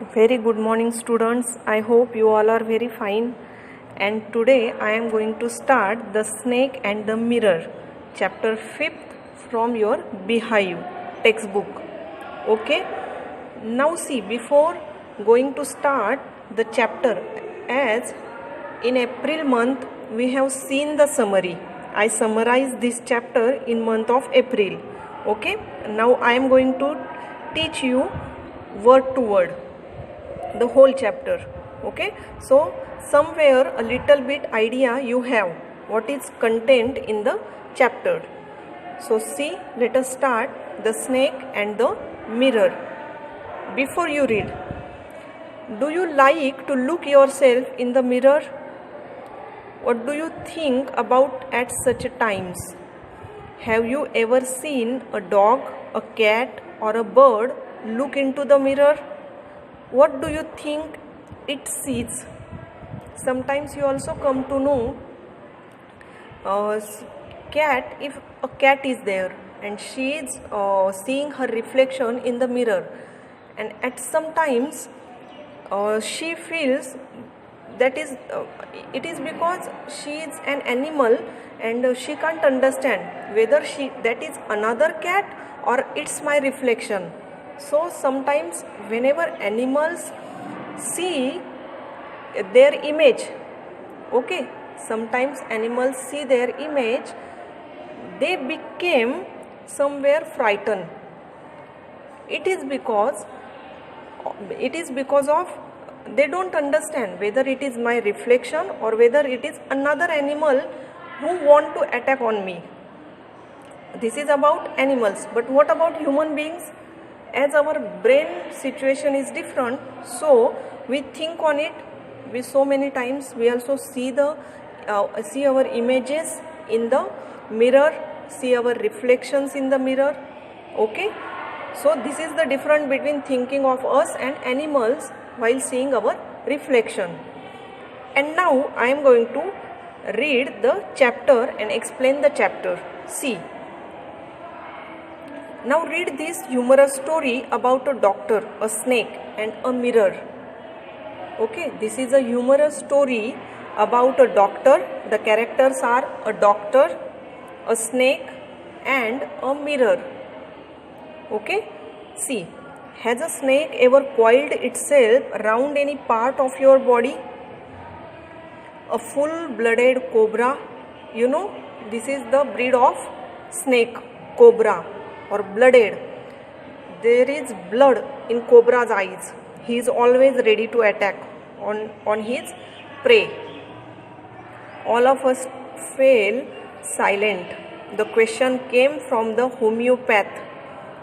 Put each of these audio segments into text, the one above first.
Very good morning, students. I hope you all are very fine. And today I am going to start The Snake and the Mirror, chapter 5th from your Beehive textbook. Okay? Now see, before going to start the chapter, as in April month we have seen the summary. I summarized this chapter in month of April. Okay? Now I am going to teach you word to word the whole chapter. Okay, so somewhere a little bit idea you have what is content in the chapter. So see, let us start The Snake and the Mirror. Before you read, do you like to look yourself in the mirror? What do you think about at such times? Have you ever seen a dog, a cat or a bird look into the mirror? What do you think it sees? Sometimes you also come to know cat, if a cat is there and she is seeing her reflection in the mirror, and at some times she feels that is it is because she is an animal and she can't understand whether that is another cat or it's my reflection. So sometimes whenever animals see their image, okay, sometimes animals see their image, they became somewhere frightened. It is because of they don't understand whether it is my reflection or whether it is another animal who want to attack on me. This is about animals, but what about human beings? As our brain situation is different, so we think on it. We so many times we also see our images in the mirror, see our reflections in the mirror. Okay, so this is the difference between thinking of us and animals while seeing our reflection. And now I am going to read the chapter and explain the chapter. See, now read this humorous story about a doctor, a snake and a mirror. Okay, this is a humorous story about a doctor. The characters are a doctor, a snake and a mirror. Okay, see, has a snake ever coiled itself around any part of your body? A full-blooded cobra, you know, this is the breed of snake, cobra or blooded. There is blood in cobra's eyes. He is always ready to attack on his prey. All of us fell silent. The question came from the homeopath.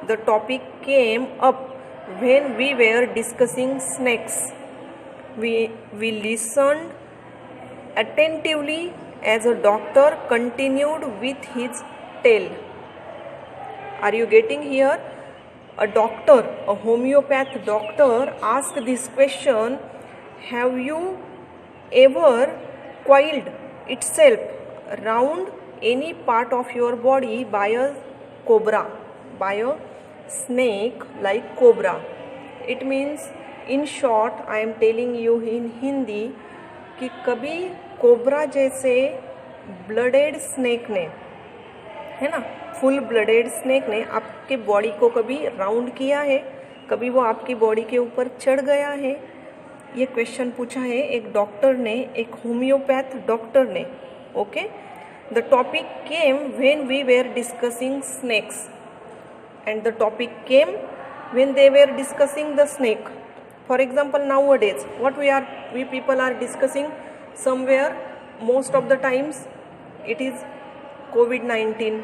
The topic came up when we were discussing snakes. We listened attentively as a doctor continued with his tale. Are you getting here? A doctor, a homeopath doctor asked this question: have you ever coiled itself around any part of your body by a cobra, by a snake like cobra? It means, in short, I am telling you in Hindi कि कभी cobra जैसे blooded snake ने, है ना, full blooded snake ने आपके body को कभी राउंड किया है? कभी वो आपकी बॉडी के ऊपर चढ़ गया है? ये क्वेश्चन पूछा है एक डॉक्टर ने, एक होम्योपैथ डॉक्टर ने. Okay, the topic came when we were discussing snakes and the topic came when they were discussing the snake. For example, nowadays what we people are discussing somewhere, most of the times it is COVID-19,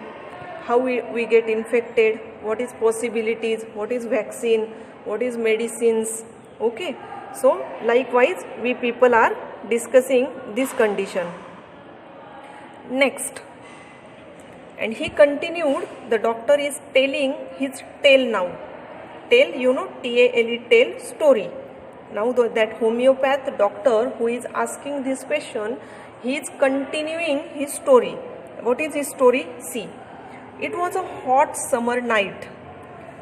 how we get infected, what is possibilities, what is vaccine, what is medicines. Okay, so likewise we people are discussing this condition. Next, and he continued, the doctor is telling his tale now. Tale, you know, T-A-L-E, tale, story. Now that homeopath doctor who is asking this question, he is continuing his story. What is his story? See, it was a hot summer night.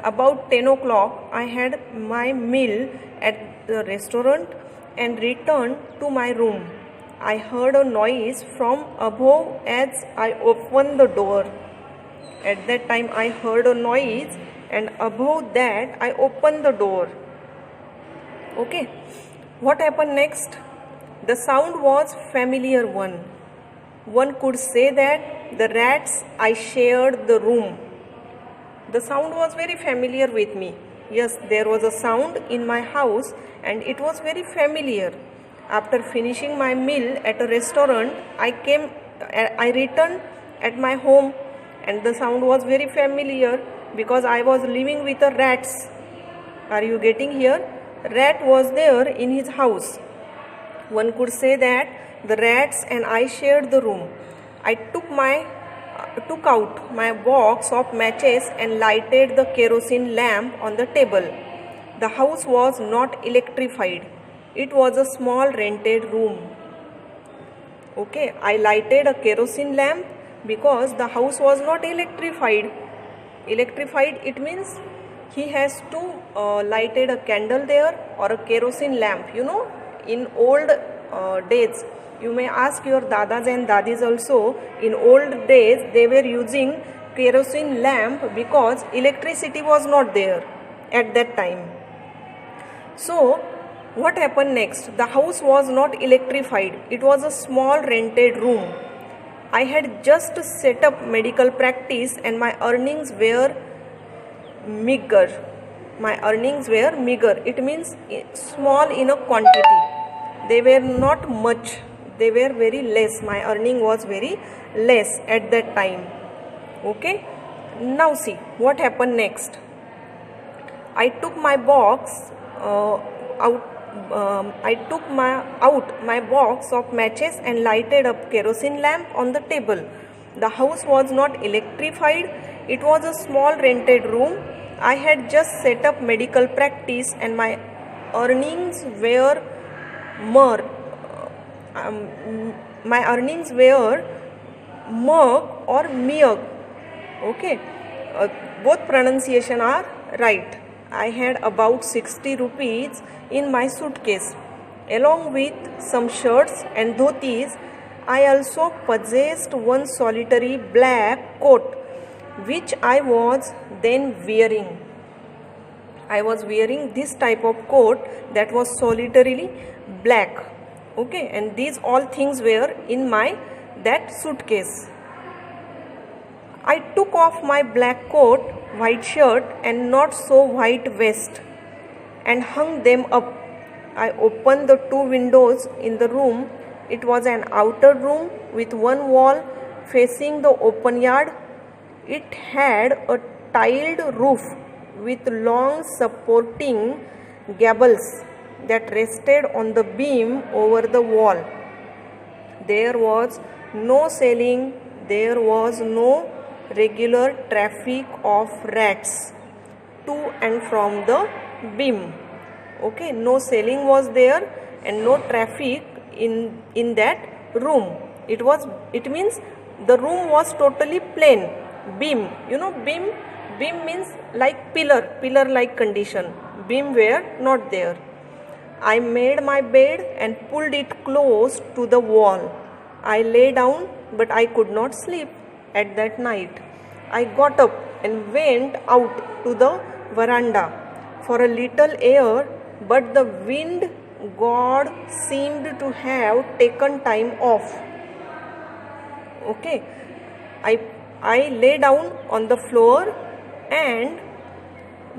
About 10 o'clock, I had my meal at the restaurant and returned to my room. I heard a noise from above as I opened the door. At that time, I heard a noise, and above that, I opened the door. Okay, what happened next? The sound was familiar one. One could say that the rats I shared the room. The sound was very familiar with me. Yes, there was a sound in my house and it was very familiar. After finishing my meal at a restaurant, I returned at my home and the sound was very familiar because I was living with the rats. Are you getting here? Rat was there in his house. One could say that the rats and I shared the room. I took out my box of matches and lighted the kerosene lamp on the table. The house was not electrified. It was a small rented room. Okay, I lighted a kerosene lamp because the house was not electrified. Electrified, it means he has to lighted a candle there or a kerosene lamp. You know, in old days, you may ask your dadas and dadis also, in old days they were using kerosene lamp because electricity was not there at that time. So what happened next? The house was not electrified. It was a small rented room. I had just set up medical practice and my earnings were meager. My earnings were meager. It means small in a quantity. They were not much. They were very less. My earning was very less at that time. Okay. Now see what happened next. I took my box out. I took out my box of matches and lighted up kerosene lamp on the table. The house was not electrified. It was a small rented room. I had just set up medical practice and my earnings were murk or meag. Okay, both pronunciation are right. I had about 60 rupees in my suitcase. Along with some shirts and dhotis, I also possessed one solitary black coat which I was then wearing. I was wearing this type of coat that was solitarily black. Okay, and these all things were in my that suitcase. I took off my black coat, white shirt and not so white vest and hung them up. I opened the two windows in the room. It was an outer room with one wall facing the open yard. It had a tiled roof with long supporting gables that rested on the beam over the wall. There was no ceiling. There was no regular traffic of rats to and from the beam. Okay, no ceiling was there and no traffic in that room. It means the room was totally plain. Beam, you know, beam means like pillar like condition. Beam were not there. I made my bed and pulled it close to the wall. I lay down, but I could not sleep at that night. I got up and went out to the veranda for a little air, but the wind god seemed to have taken time off. Okay, I lay down on the floor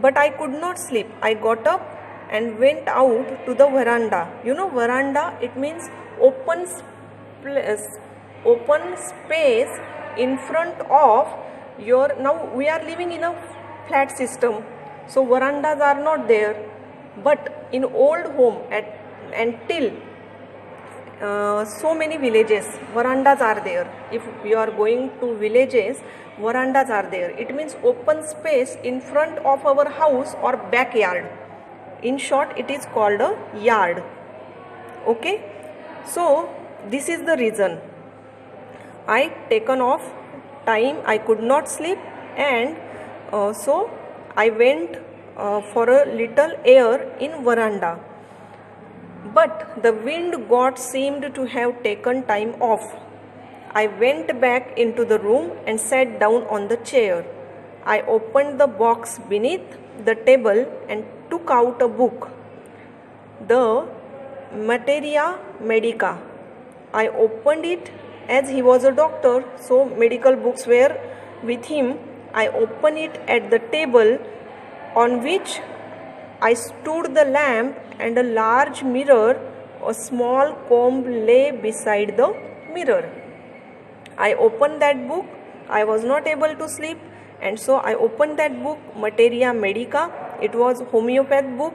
but I could not sleep. I got up and went out to the veranda. You know, veranda, it means open space in front of your. Now we are living in a flat system, so verandas are not there. But in old home until so many villages, verandas are there. If you are going to villages, verandas are there. It means open space in front of our house or backyard. In short, it is called a yard. Okay, so this is the reason I taken off time. I could not sleep, and so I went for a little air in veranda, but the wind god seemed to have taken time off. I went back into the room and sat down on the chair. I opened the box beneath the table and took out a book, the Materia Medica. I opened it as he was a doctor, so medical books were with him. I opened it at the table on which I stood the lamp and a large mirror. A small comb lay beside the mirror. I opened that book. I was not able to sleep, and so I opened that book, Materia Medica. It was homeopath book,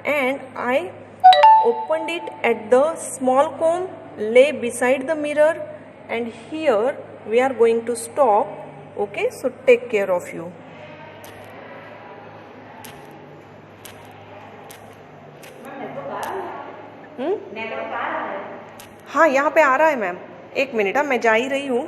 and I opened it at the small comb lay beside the mirror. And here we are going to stop. Okay, so take care of you. हाँ, यहाँ पे आ रहा है ma'am, एक minute, मैं जा ही रही हूँ.